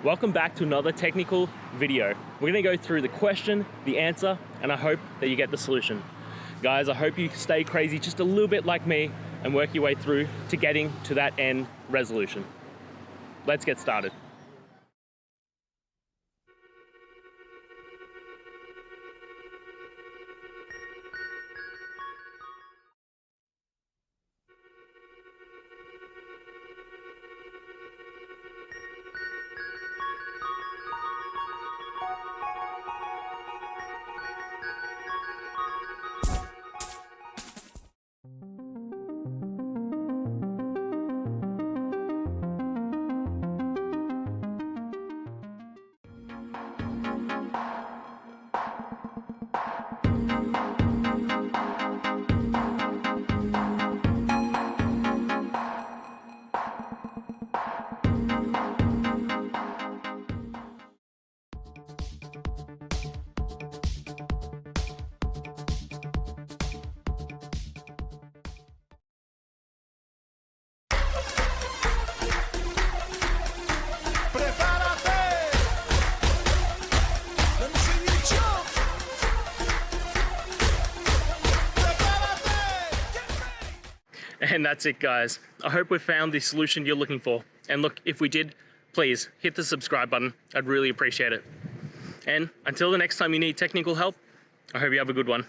Welcome back to another technical video. We're gonna go through the question, the answer, and I hope that you get the solution. Guys, I hope you stay crazy just a little bit like me and work your way through to getting to that end resolution. Let's get started. And that's it, guys. I hope we found the solution you're looking for. And look, if we did, please hit the subscribe button. I'd really appreciate it. And until the next time you need technical help, I hope you have a good one.